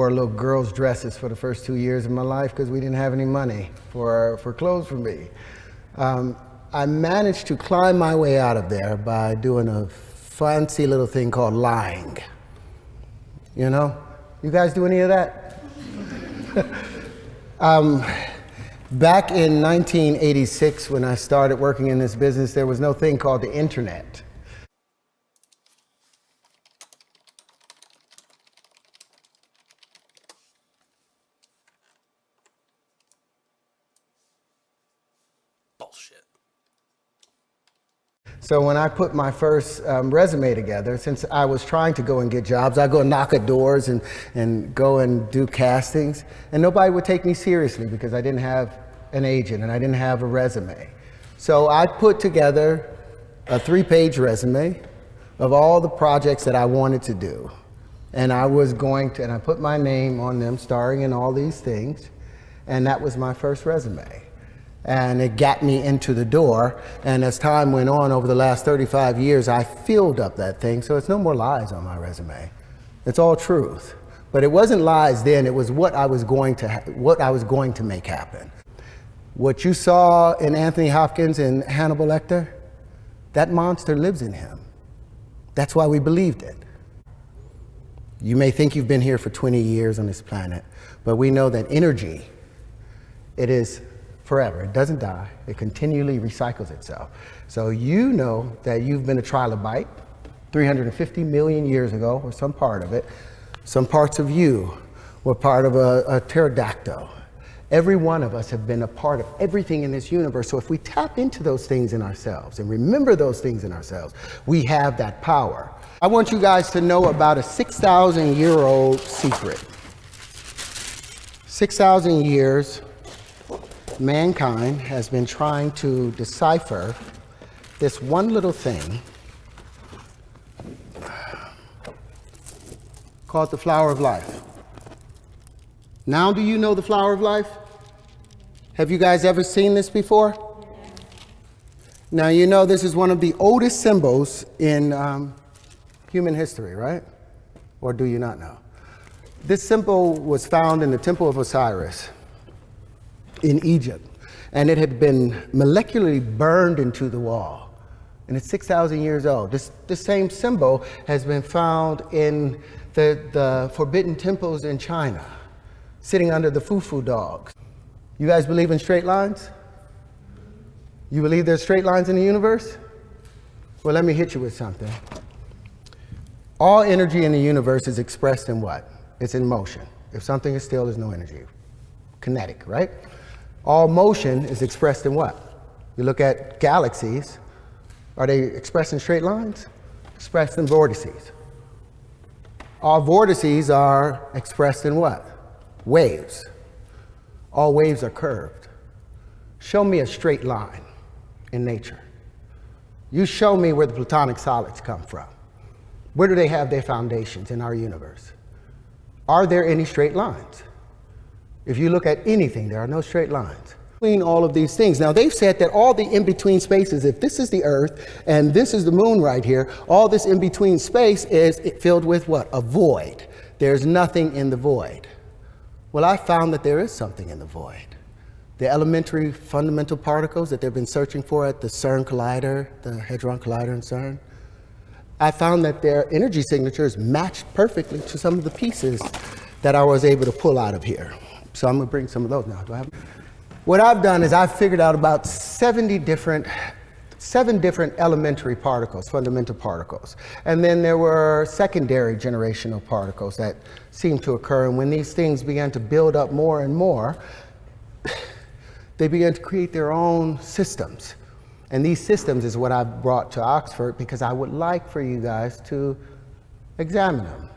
wore little girls' dresses for the first 2 years of my life because we didn't have any money for clothes for me. I managed to climb my way out of there by doing a fancy little thing called lying. You know? You guys do any of that? Back in 1986, when I started working in this business, there was no thing called the internet. Bullshit. So when I put my first resume together, since I was trying to go and get jobs, I'd go knock at doors and go and do castings, and nobody would take me seriously because I didn't have an agent and I didn't have a resume. So I put together a 3-page resume of all the projects that I wanted to do. And I put my name on them, starring in all these things, and that was my first resume. And it got me into the door, and as time went on over the last 35 years, I filled up that thing, so it's no more lies on my resume. It's all truth. But it wasn't lies then, it was what I was going to make happen. What you saw in Anthony Hopkins and Hannibal Lecter, that monster lives in him. That's why we believed it. You may think you've been here for 20 years on this planet, but we know that energy, it is forever. It doesn't die. It continually recycles itself. So you know that you've been a trilobite 350 million years ago, or some part of it. Some parts of you were part of a pterodactyl. Every one of us have been a part of everything in this universe. So if we tap into those things in ourselves and remember those things in ourselves, we have that power. I want you guys to know about a 6,000-year-old secret. 6,000 years, mankind has been trying to decipher this one little thing called the flower of life. Now, do you know the flower of life? Have you guys ever seen this before? Now, you know this is one of the oldest symbols in human history, right? Or do you not know? This symbol was found in the Temple of Osiris in Egypt, and it had been molecularly burned into the wall, and it's 6,000 years old. This same symbol has been found in the forbidden temples in China, sitting under the foo-foo dogs. You guys believe in straight lines? You believe there's straight lines in the universe? Well, let me hit you with something. All energy in the universe is expressed in what? It's in motion. If something is still, there's no energy. Kinetic, right? All motion is expressed in what? You look at galaxies, are they expressed in straight lines? Expressed in vortices. All vortices are expressed in what? Waves. All waves are curved. Show me a straight line in nature. You show me where the platonic solids come from. Where do they have their foundations in our universe? Are there any straight lines? If you look at anything, there are no straight lines between all of these things. Now, they've said that all the in-between spaces, if this is the Earth and this is the moon right here, all this in-between space is filled with what? A void. There's nothing in the void. Well, I found that there is something in the void. The elementary fundamental particles that they've been searching for at the CERN collider, the Hadron Collider in CERN, I found that their energy signatures matched perfectly to some of the pieces that I was able to pull out of here. So I'm gonna bring some of those now. Do I have? What I've done is I've figured out about 7 different elementary particles, fundamental particles. And then there were secondary generational particles that seemed to occur. And when these things began to build up more and more, they began to create their own systems. And these systems is what I brought to Oxford because I would like for you guys to examine them,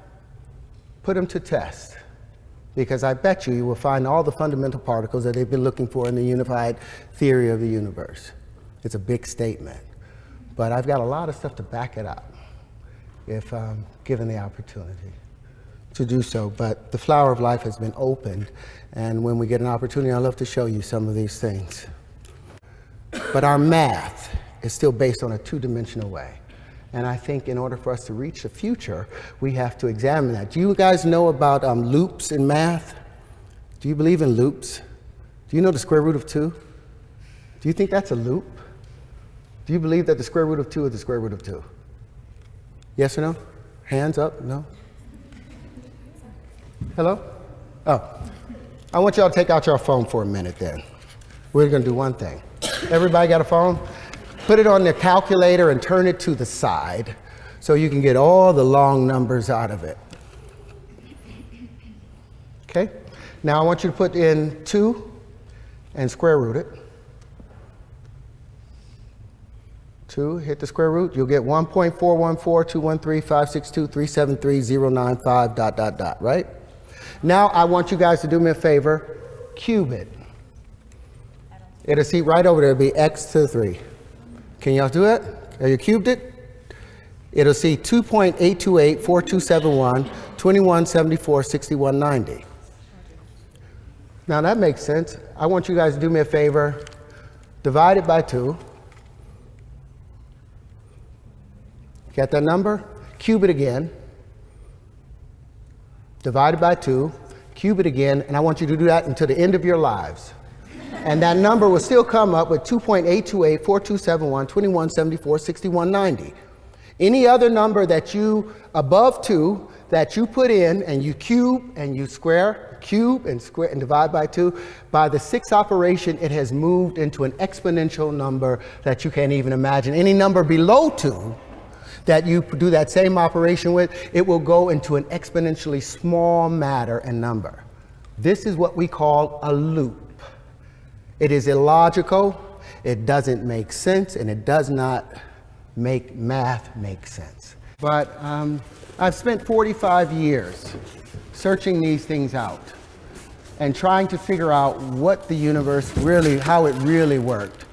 put them to test. Because I bet you will find all the fundamental particles that they've been looking for in the unified theory of the universe. It's a big statement, but I've got a lot of stuff to back it up if given the opportunity to do so. But the flower of life has been opened, and when we get an opportunity, I'd love to show you some of these things. But our math is still based on a 2-dimensional way. And I think in order for us to reach the future, we have to examine that. Do you guys know about loops in math? Do you believe in loops? Do you know the square root of 2? Do you think that's a loop? Do you believe that the square root of 2 is the square root of 2? Yes or no? Hands up, no? Hello? Oh, I want y'all to take out your phone for a minute then. We're gonna do one thing. Everybody got a phone? Put it on the calculator and turn it to the side so you can get all the long numbers out of it. Okay? Now I want you to put in 2 and square root it. 2, hit the square root, you'll get 1.414213562373095 ... right? Now I want you guys to do me a favor, cube it. It'll see right over there, it'll be x to the 3. Can y'all do it? Have you cubed it? It'll see 2.828427121746190. Now that makes sense. I want you guys to do me a favor, divide it by 2. Got that number? Cube it again. Divide it by 2, cube it again, and I want you to do that until the end of your lives. And that number will still come up with 2.828427121746190. Any other number that you, above 2, that you put in and you cube and you square, cube and square and divide by 2, by the 6th operation, it has moved into an exponential number that you can't even imagine. Any number below 2 that you do that same operation with, it will go into an exponentially small matter and number. This is what we call a loop. It is illogical, it doesn't make sense, and it does not make math make sense. But I've spent 45 years searching these things out and trying to figure out what the universe really, how it really worked.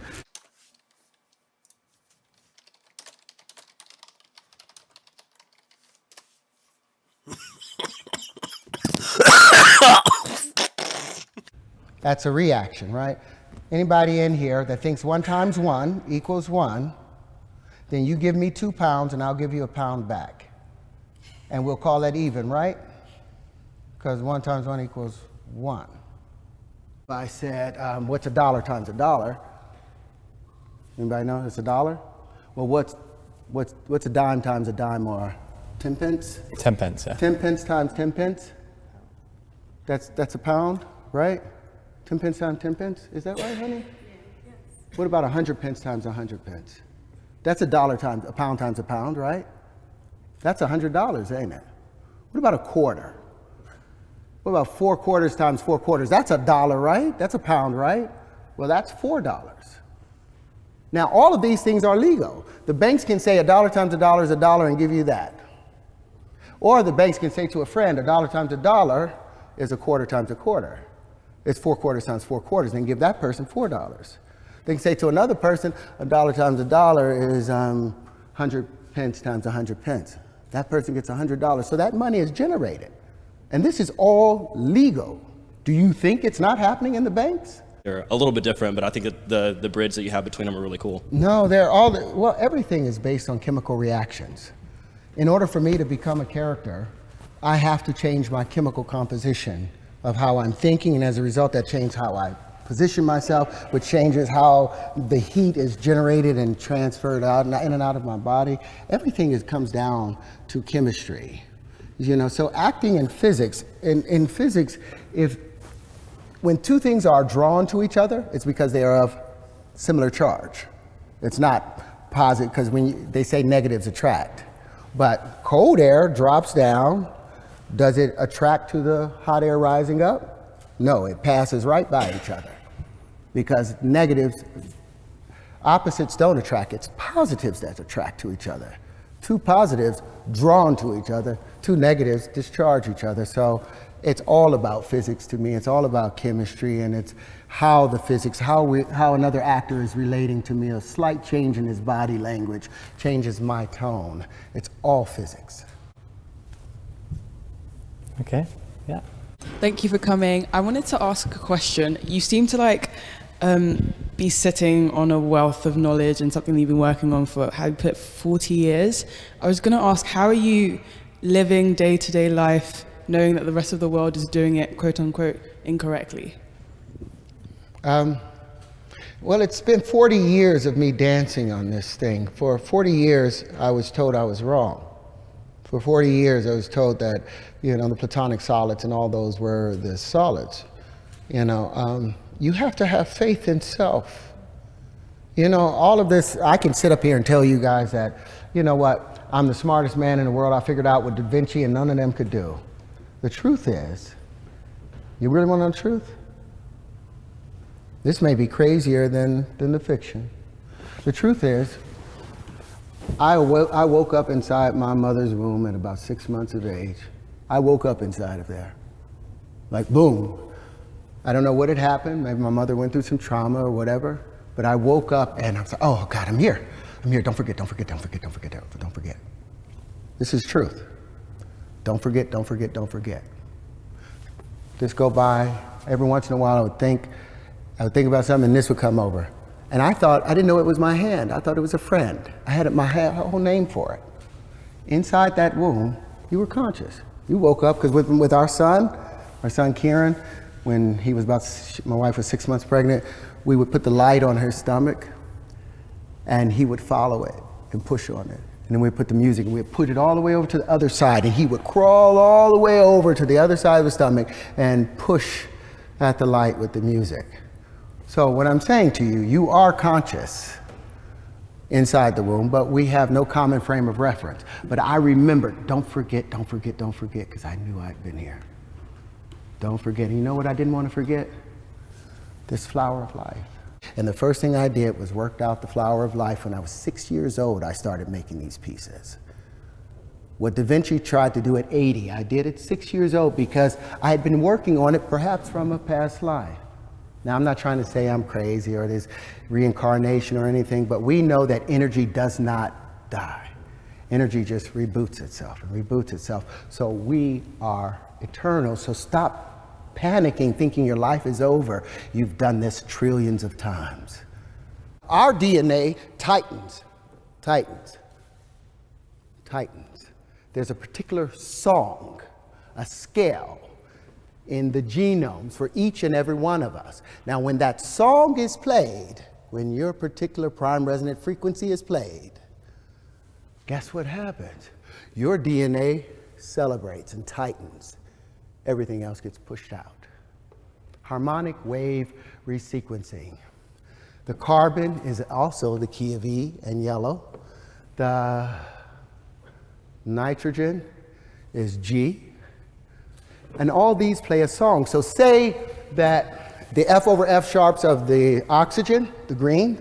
That's a reaction, right? Anybody in here that thinks 1 times 1 equals 1, then you give me 2 pounds and I'll give you a pound back. And we'll call that even, right? Because 1 times 1 equals 1. If I said, what's $1 times $1? Anybody know it's $1? Well, what's a dime times a dime, or 10 pence? 10 pence, yeah. 10 pence times 10 pence? That's a pound, right? 10 pence times 10 pence? Is that right, honey? Yeah. Yes. What about 100 pence times 100 pence? That's a pound times a pound, right? That's $100, ain't it? What about a quarter? What about 4 quarters times 4 quarters? That's $1, right? That's a pound, right? Well, that's $4. Now, all of these things are legal. The banks can say $1 times $1 is $1 and give you that. Or the banks can say to a friend, $1 times $1 is a quarter times a quarter. It's 4 quarters times 4 quarters, and give that person $4. They can say to another person, $1 times $1 is 100 pence times 100 pence. That person gets $100. So that money is generated. And this is all legal. Do you think it's not happening in the banks? They're a little bit different, but I think that the bridge that you have between them are really cool. No, well, everything is based on chemical reactions. In order for me to become a character, I have to change my chemical composition of how I'm thinking, and as a result, that changes how I position myself, which changes how the heat is generated and transferred out in and out of my body. Everything comes down to chemistry. You know, so acting in physics, in physics, when 2 things are drawn to each other, it's because they are of similar charge. It's not positive, because when they say negatives attract. But cold air drops down. Does it attract to the hot air rising up? No, it passes right by each other. Because negatives, opposites don't attract, it's positives that attract to each other. 2 positives drawn to each other, 2 negatives discharge each other. So it's all about physics to me. It's all about chemistry, and it's how the physics, how another actor is relating to me. A slight change in his body language changes my tone. It's all physics. Okay, yeah. Thank you for coming. I wanted to ask a question. You seem to be sitting on a wealth of knowledge and something that you've been working on for, how you put it, 40 years. I was going to ask, how are you living day-to-day life knowing that the rest of the world is doing it, quote unquote, incorrectly? Well, it's been 40 years of me dancing on this thing. For 40 years, I was told I was wrong. For 40 years, I was told that, the Platonic solids and all those were the solids. You have to have faith in self. All of this, I can sit up here and tell you guys that, I'm the smartest man in the world. I figured out what Da Vinci and none of them could do. The truth is, you really want to know the truth? This may be crazier than the fiction. The truth is, I woke up inside my mother's womb at about 6 months of age. I woke up inside of there. Like, boom. I don't know what had happened. Maybe my mother went through some trauma or whatever. But I woke up and I was like, oh, God, I'm here. I'm here. Don't forget, don't forget, don't forget, don't forget, don't forget. This is truth. Don't forget, don't forget, don't forget. Just go by. Every once in a while, I would think about something and this would come over. And I didn't know it was my hand. I thought it was a friend. I had my whole name for it. Inside that womb, you were conscious. You woke up because with our son Kieran, when he was my wife was 6 months pregnant, we would put the light on her stomach and he would follow it and push on it. And then we'd put the music and we'd put it all the way over to the other side and he would crawl all the way over to the other side of the stomach and push at the light with the music. So what I'm saying to you, you are conscious inside the womb, but we have no common frame of reference. But I remembered, don't forget, don't forget, don't forget, because I knew I'd been here. Don't forget. And you know what I didn't want to forget? This flower of life. And the first thing I did was worked out the flower of life. When I was 6 years old, I started making these pieces. What Da Vinci tried to do at 80, I did at 6 years old because I had been working on it perhaps from a past life. Now, I'm not trying to say I'm crazy or there's reincarnation or anything, but we know that energy does not die. Energy just reboots itself and reboots itself. So we are eternal. So stop panicking, thinking your life is over. You've done this trillions of times. Our DNA tightens. There's a particular song, a scale in the genomes for each and every one of us. Now, when that song is played, when your particular prime resonant frequency is played, guess what happens? Your DNA celebrates and tightens. Everything else gets pushed out. Harmonic wave resequencing. The carbon is also the key of E and yellow. The nitrogen is G. And all these play a song. So say that the F over F sharps of the oxygen, the green,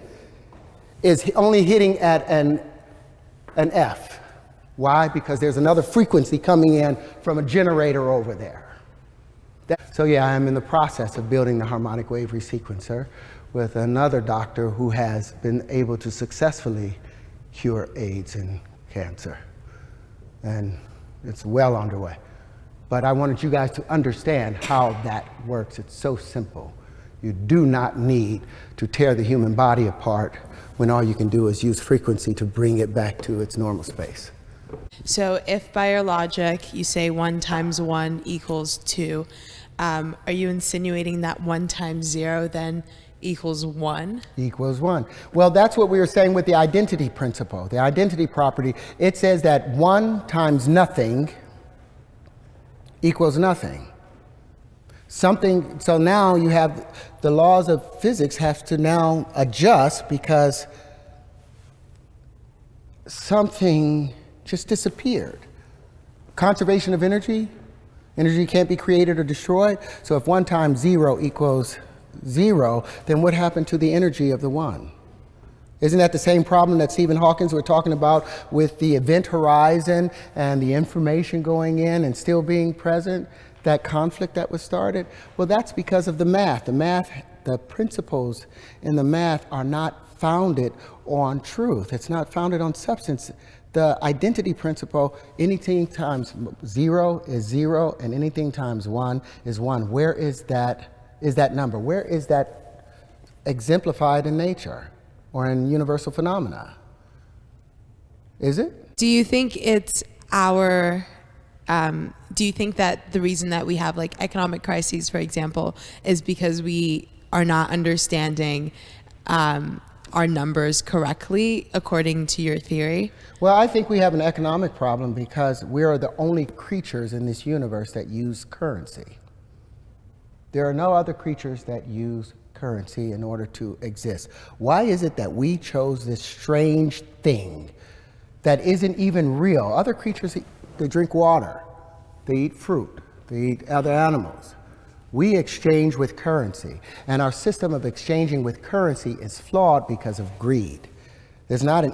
is only hitting at an F. Why? Because there's another frequency coming in from a generator over there. So yeah, I'm in the process of building the harmonic wave resequencer with another doctor who has been able to successfully cure AIDS and cancer. And it's well underway. But I wanted you guys to understand how that works. It's so simple. You do not need to tear the human body apart when all you can do is use frequency to bring it back to its normal space. So if by your logic you say 1 times 1 equals 2, are you insinuating that 1 times 0 then equals 1? Equals 1. Well, that's what we were saying with the identity principle. The identity property, it says that 1 times nothing equals nothing. So now you have the laws of physics have to now adjust because something just disappeared. Conservation of energy. Energy can't be created or destroyed. So if 1 times 0 equals 0, then what happened to the energy of the 1? Isn't that the same problem that Stephen Hawking was talking about with the event horizon and the information going in and still being present? That conflict that was started? Well, that's because of the math. The principles in the math are not founded on truth. It's not founded on substance. The identity principle, anything times 0 is 0, and anything times 1 is 1. Where is that number? Where is that exemplified in nature or in universal phenomena. Is it? Do you think it's do you think that the reason that we have like economic crises, for example, is because we are not understanding our numbers correctly according to your theory? Well, I think we have an economic problem because we are the only creatures in this universe that use currency. There are no other creatures that use currency in order to exist. Why is it that we chose this strange thing that isn't even real? Other creatures, they drink water, they eat fruit, they eat other animals. We exchange with currency, and our system of exchanging with currency is flawed because of greed. There's not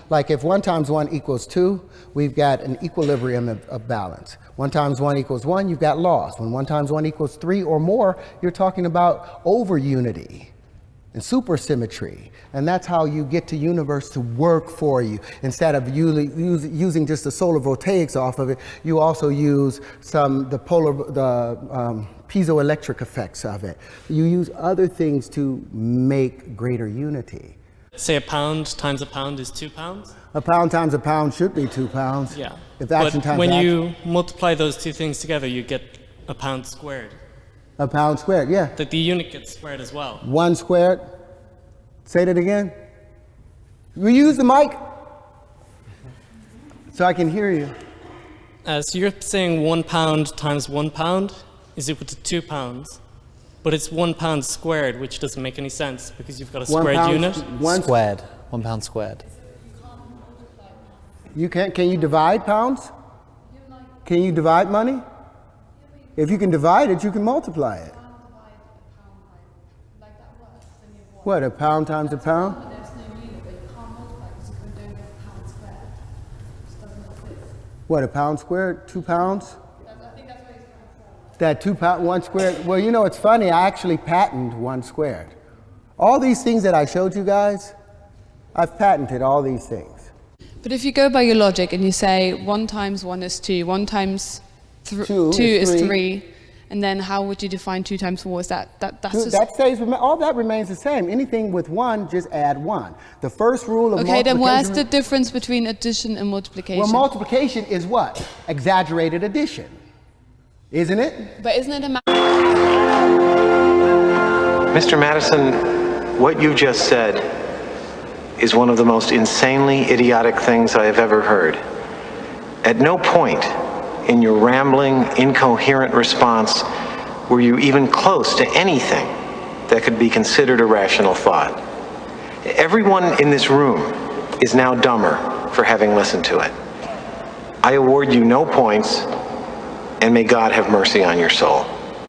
like if 1 times 1 equals 2, we've got an equilibrium of balance. 1 times 1 equals 1, you've got loss. When 1 times 1 equals 3 or more, you're talking about over unity and supersymmetry. And that's how you get the universe to work for you. Instead of using just the solar voltaics off of it, you also use the piezoelectric effects of it. You use other things to make greater unity. Say a pound times a pound is 2 pounds? A pound times a pound should be 2 pounds. Yeah. If action but times when action, you multiply those two things together, you get a pound squared. a pound squared, yeah. The unit gets squared as well. 1 squared. Say that again. Will you use the mic? So I can hear you. So you're saying 1 pound times 1 pound is equal to 2 pounds. But it's 1 pound squared, which doesn't make any sense because you've got a squared unit. Squared. 1 pound squared. You can't. Can you divide pounds? Can you divide money? If you can divide it, you can multiply it. What, a pound times a pound? What, a pound squared? 2 pounds? That 2 pound, 1 squared. Well, you know, it's funny. I actually patented 1 squared. All these things that I showed you guys, I've patented all these things. But if you go by your logic and you say 1 times 1 is 2, 1 times 2 is 3, and then how would you define 2 times 4? Is that's just... That stays, all that remains the same. Anything with 1, just add 1. The first rule of multiplication... Okay, then where's the difference between addition and multiplication? Well, multiplication is what? Exaggerated addition. Isn't it? But isn't it a Mr. Madison, what you just said is one of the most insanely idiotic things I have ever heard. At no point in your rambling, incoherent response were you even close to anything that could be considered a rational thought. Everyone in this room is now dumber for having listened to it. I award you no points, and may God have mercy on your soul.